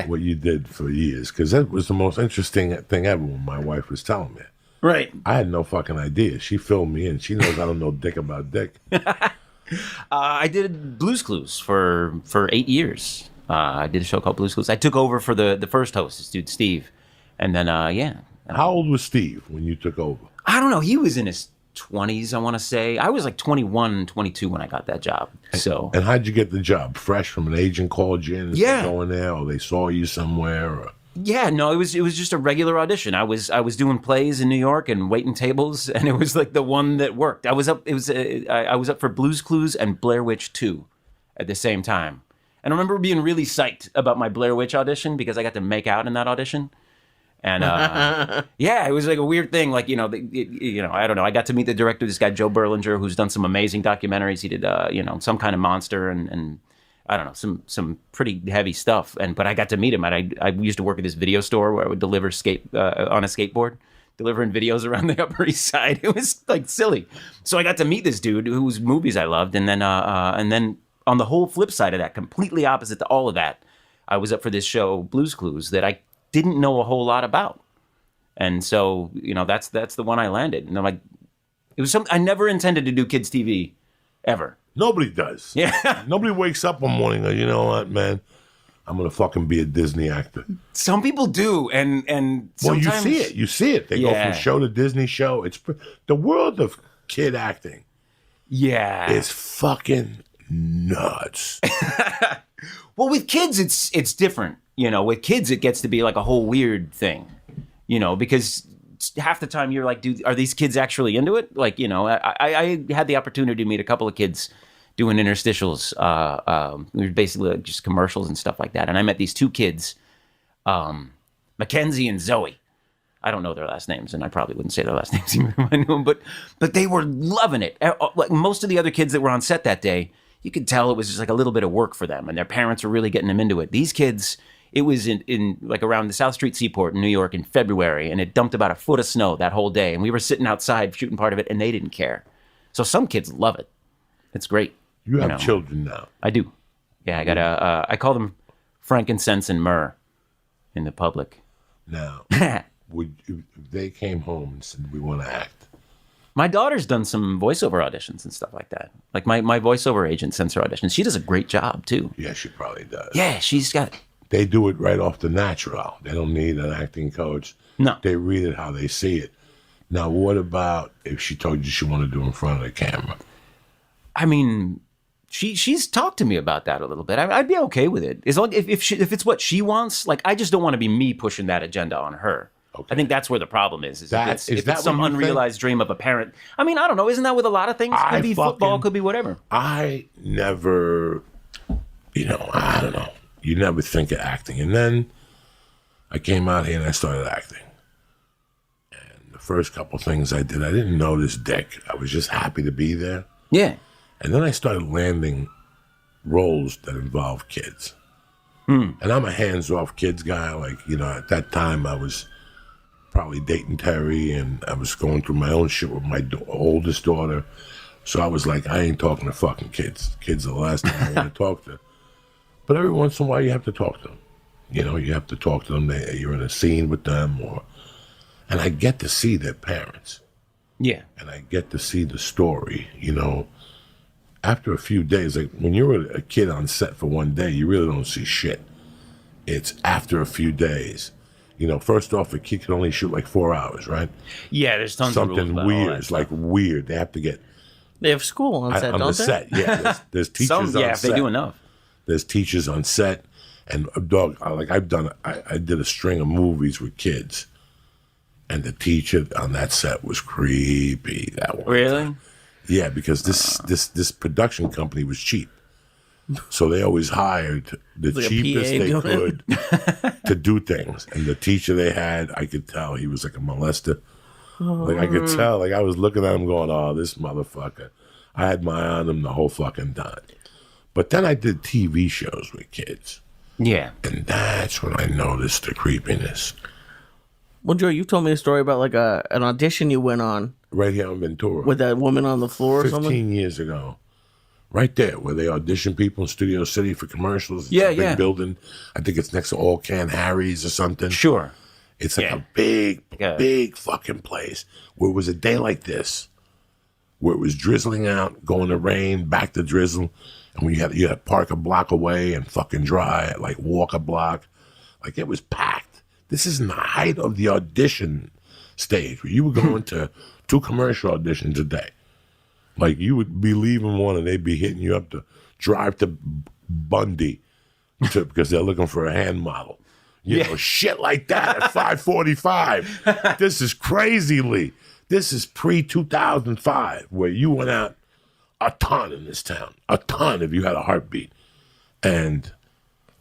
what you did for years, because that was the most interesting thing ever when my wife was telling me. Right. I had no fucking idea. She filled me in. She knows I don't know dick about dick. I did Blue's Clues for 8 years. I did a show called Blue's Clues. I took over for the first host, this dude Steve, and then yeah. How old was Steve when you took over? I don't know. He was in his 20s, I want to say. I was like 21, 22 when I got that job. So. And how'd you get the job? Fresh from an agent called you in and Yeah. said go in there, or they saw you somewhere? Or... Yeah, no, it was just a regular audition. I was doing plays in New York and waiting tables, and it was like the one that worked. I was up for Blue's Clues and Blair Witch 2 at the same time. And I remember being really psyched about my Blair Witch audition because I got to make out in that audition. And yeah, it was like a weird thing. Like, I don't know. I got to meet the director, this guy, Joe Berlinger, who's done some amazing documentaries. He did, Some Kind of Monster and I don't know, some pretty heavy stuff. But I got to meet him. And I used to work at this video store where I would deliver on a skateboard, delivering videos around the Upper East Side. It was like silly. So I got to meet this dude whose movies I loved. And then on the whole flip side of that, completely opposite to all of that, I was up for this show, Blue's Clues, that I didn't know a whole lot about. And so, that's the one I landed. And I'm like, it was I never intended to do kids TV ever. Nobody does. Yeah. Nobody wakes up one morning and goes, you know what, man? I'm going to fucking be a Disney actor. Some people do. And well, sometimes... You see it. They go from show to Disney show. It's the world of kid acting. Yeah. It's fucking nuts. Well, with kids, it's different. With kids, it gets to be like a whole weird thing, because half the time you're like, dude, are these kids actually into it? Like, I had the opportunity to meet a couple of kids doing interstitials. We were basically just commercials and stuff like that. And I met these two kids, Mackenzie and Zoe. I don't know their last names, and I probably wouldn't say their last names even if I knew them, but they were loving it. Like most of the other kids that were on set that day, you could tell it was just like a little bit of work for them, and their parents were really getting them into it. These kids, it was in like around the South Street Seaport in New York in February, and it dumped about a foot of snow that whole day, and we were sitting outside shooting part of it, and they didn't care. So some kids love it. It's great. You have children now. I do. Yeah, I got I call them frankincense and myrrh in the public. Now, if they came home and said, we want to act? My daughter's done some voiceover auditions and stuff like that. Like my voiceover agent sends her auditions. She does a great job too. Yeah, she probably does. Yeah, she's got... They do it right off the natural. They don't need an acting coach. No. They read it how they see it. Now, what about if she told you she wanted to do it in front of the camera? I mean, she's talked to me about that a little bit. I'd be okay with it. As long if it's what she wants. Like, I just don't want to be me pushing that agenda on her. Okay. I think that's where the problem is. If it's some unrealized dream of a parent. I mean, I don't know. Isn't that with a lot of things? Could be football, could be whatever. I never, I don't know. You never think of acting. And then I came out here and I started acting. And the first couple things I did, I didn't notice dick. I was just happy to be there. Yeah. And then I started landing roles that involved kids. And I'm a hands-off kids guy. Like, at that time I was probably dating Terry, and I was going through my own shit with my oldest daughter. So I was like, I ain't talking to fucking kids. Kids are the last thing I want to talk to. But every once in a while, you have to talk to them. You have to talk to them. You're in a scene with them, and I get to see their parents. Yeah. And I get to see the story. After a few days, like when you're a kid on set for one day, you really don't see shit. It's after a few days. First off, a kid can only shoot like 4 hours, right? Yeah, there's tons of rules something about weird. all that It's like weird. They have to get. They have school on set, on don't the they? set. Yeah, there's teachers on set. Yeah, if they do enough. There's teachers on set, and I did a string of movies with kids, and the teacher on that set was creepy. That one. Really? Time. Yeah, because this production company was cheap, so they always hired the cheapest they could to do things. And the teacher they had, I could tell he was like a molester. Like I could tell. Like I was looking at him, going, "Oh, this motherfucker." I had my eye on him the whole fucking time. But then I did TV shows with kids. Yeah. And that's when I noticed the creepiness. Well, Joe, you told me a story about like an audition you went on. Right here in Ventura. With that woman on the floor or something? 15 years ago. Right there, where they audition people in Studio City for commercials. It's Yeah, a big yeah. building. I think it's next to All Can Harry's or something. Sure. It's like Yeah. a big, Yeah. big fucking place where it was a day like this, where it was drizzling out, going to rain, back to drizzle, and you had to park a block away and fucking dry, like walk a block. Like it was packed. This is in the height of the audition stage where you were going to 2 commercial auditions a day. Like you would be leaving one and they'd be hitting you up to drive to Bundy because they're looking for a hand model. You know, shit like that at 5:45. This is crazy, Lee. This is pre-2005 where you went out a ton in this town. A ton if you had a heartbeat. And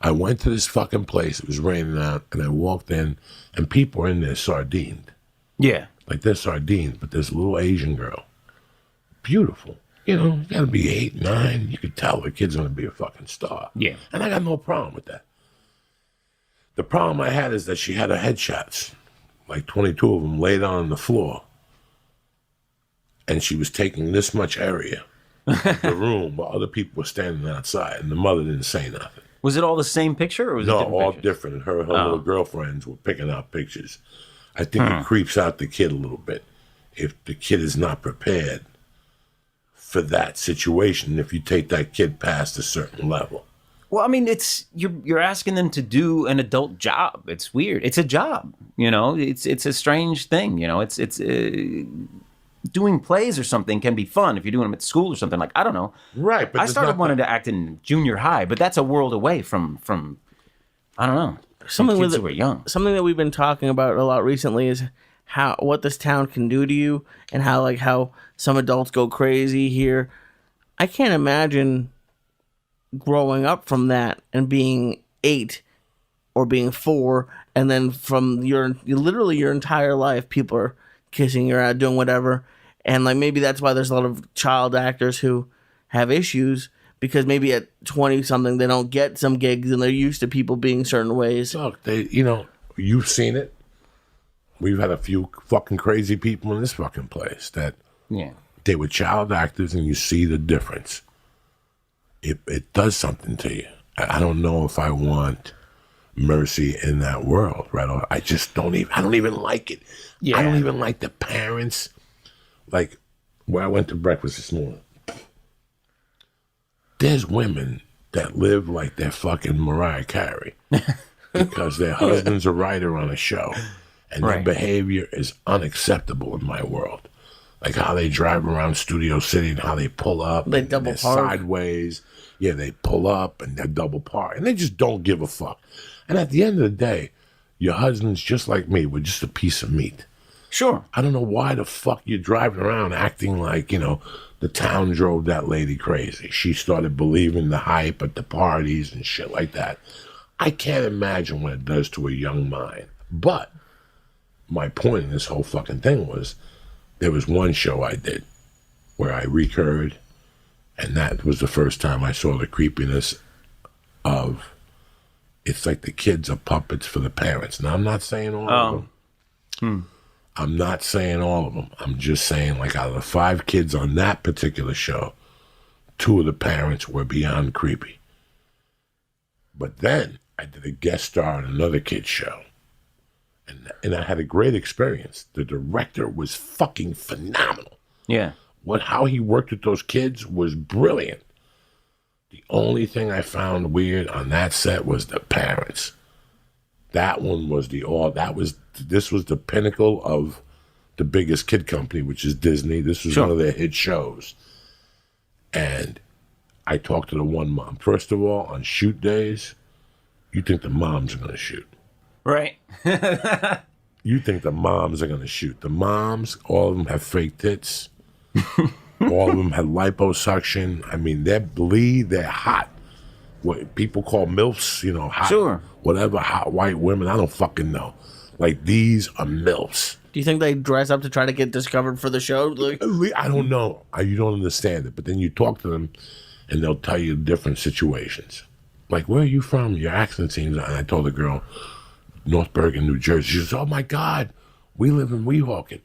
I went to this fucking place. It was raining out and I walked in and people were in there sardined. Yeah. Like they're sardines, but this little Asian girl. Beautiful. You know, you gotta be 8, 9. You could tell the kid's gonna be a fucking star. Yeah. And I got no problem with that. The problem I had is that she had her headshots, like 22 of them laid on the floor. And she was taking this much area of the room while other people were standing outside, and the mother didn't say nothing. Was it all the same picture, or was it No, different all pictures? different. And her little girlfriends were picking out pictures. I think it creeps out the kid a little bit if the kid is not prepared for that situation, if you take that kid past a certain level. Well, I mean, it's you're asking them to do an adult job. It's weird. It's a job, you know. It's a strange thing, you know. It's doing plays or something can be fun if you're doing them at school or something. Like, I don't know. Right, but I started wanting to act in junior high, but that's a world away from I don't know. Something kids with who are young. Something that we've been talking about a lot recently is what this town can do to you, and how some adults go crazy here. I can't imagine growing up from that and being 8 or being 4, and then from literally your entire life, people are kissing you out, doing whatever, and like maybe that's why there's a lot of child actors who have issues, because maybe at 20 something they don't get some gigs and they're used to people being certain ways. Look, you've seen it. We've had a few fucking crazy people in this fucking place that they were child actors, and you see the difference. It does something to you. I don't know if I want mercy in that world, right? I just don't even. I don't even like it. Yeah. I don't even like the parents. Like where I went to breakfast this morning. There's women that live like they're fucking Mariah Carey because their husband's a writer on a show, and their behavior is unacceptable in my world. Like how they drive around Studio City and how they pull up. They and double they're park. sideways. Yeah, they pull up and they double park. And they just don't give a fuck. And at the end of the day, your husband's just like me. We're just a piece of meat. Sure. I don't know why the fuck you're driving around acting like, the town drove that lady crazy. She started believing the hype at the parties and shit like that. I can't imagine what it does to a young mind. But my point in this whole fucking thing was, there was one show I did where I recurred, and that was the first time I saw the creepiness of, it's like the kids are puppets for the parents. Now, I'm not saying all of them. I'm not saying all of them. I'm just saying, like, out of the 5 kids on that particular show, 2 of the parents were beyond creepy. But then I did a guest star on another kid's show. And I had a great experience. The director was fucking phenomenal. Yeah. How he worked with those kids was brilliant. The only thing I found weird on that set was the parents. That one was this was the pinnacle of the biggest kid company, which is Disney. This was one of their hit shows. And I talked to the one mom. First of all, on shoot days, you think the moms are going to shoot. Right. You think the moms are going to shoot. The moms, all of them have fake tits. All of them had liposuction. I mean, they're bleed, they're hot. What people call MILFs, hot, whatever, hot white women. I don't fucking know. Like, these are MILFs. Do you think they dress up to try to get discovered for the show? Like, I don't know. You don't understand it. But then you talk to them, and they'll tell you different situations. Like, where are you from? Your accent seems... And I told the girl, North Bergen, New Jersey. She says, oh, my God, we live in Weehawken.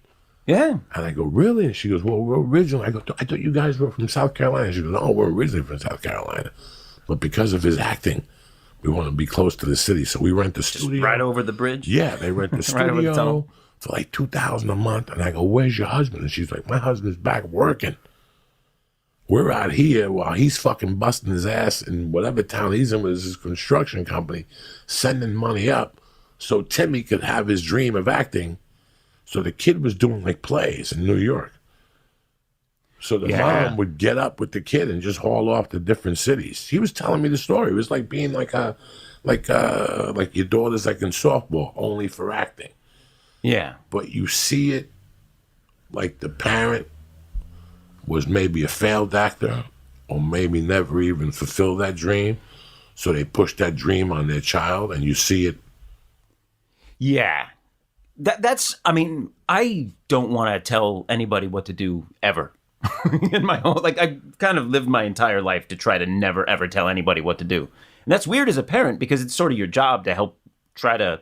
Yeah. And I go, really? And she goes, well, we're originally. I go, I thought you guys were from South Carolina. She goes, no, we're originally from South Carolina. But because of his acting, we want to be close to the city. So we rent the studio. Right over the bridge? Yeah, they rent the Right over the studio tunnel. for like $2,000 a month. And I go, where's your husband? And she's like, my husband's back working. We're out here while he's fucking busting his ass in whatever town he's in with his construction company, sending money up so Timmy could have his dream of acting. So the kid was doing like plays in New York. So the mom would get up with the kid and just haul off to different cities. He was telling me the story. It was like being like your daughter's like in softball, only for acting. Yeah. But you see it like the parent was maybe a failed actor or maybe never even fulfilled that dream. So they push that dream on their child and you see it. Yeah. That's, I mean, I don't want to tell anybody what to do ever. In my whole, like, I kind of lived my entire life to try to never, ever tell anybody what to do. And that's weird as a parent because it's sort of your job to help try to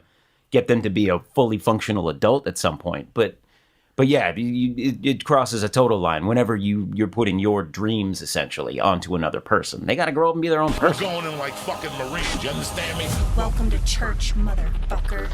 get them to be a fully functional adult at some point. But yeah, it crosses a total line whenever you're putting your dreams essentially onto another person. They got to grow up and be their own person. We're going in like fucking Marines, you understand me? Welcome to church, motherfucker.